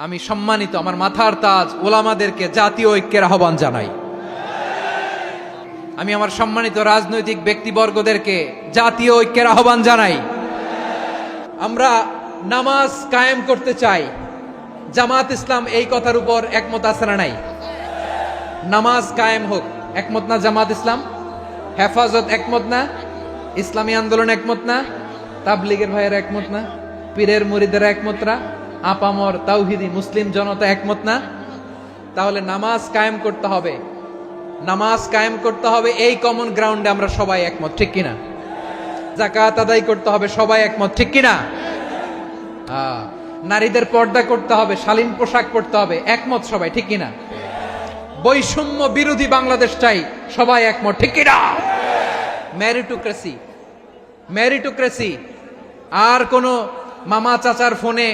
আমি সম্মানিত আমার মাথার তাজ ওলামাদেরকে জাতীয় ঐক্যের আহ্বান জানাই। আমি আমার সম্মানিত রাজনৈতিক ব্যক্তিবর্গদেরকে জাতীয় ঐক্যের আহ্বান জানাই। আমরা নামাজ কায়েম করতে চাই। জামাত ইসলাম এই কথার উপর একমত আছে না নাই? নামাজ কায়েম হোক, একমত না জামাত ইসলাম? হেফাজত একমত না? ইসলামী আন্দোলন একমত না? তাবলীগের ভাইয়েরা একমত না? পীরের মুরিদেরা একমত না? আপামর তাওহিদি মুসলিম জনতা একমত না? তাহলে নামাজ কায়েম করতে হবে। নামাজ কায়েম করতে হবে, এই কমন গ্রাউন্ডে আমরা সবাই একমত, ঠিক কিনা? যাকাত আদায় করতে হবে, সবাই একমত, ঠিক কিনা? নারীদের পর্দা করতে হবে, শালীন পোশাক পরতে হবে, একমত সবাই, ঠিক কিনা? বৈষম্য বিরোধী বাংলাদেশ চাই, সবাই একমত, ঠিক কিনা? মেরিটোক্রেসি, মেরিটোক্রেসি আর কোন মামা চাচার ফোনে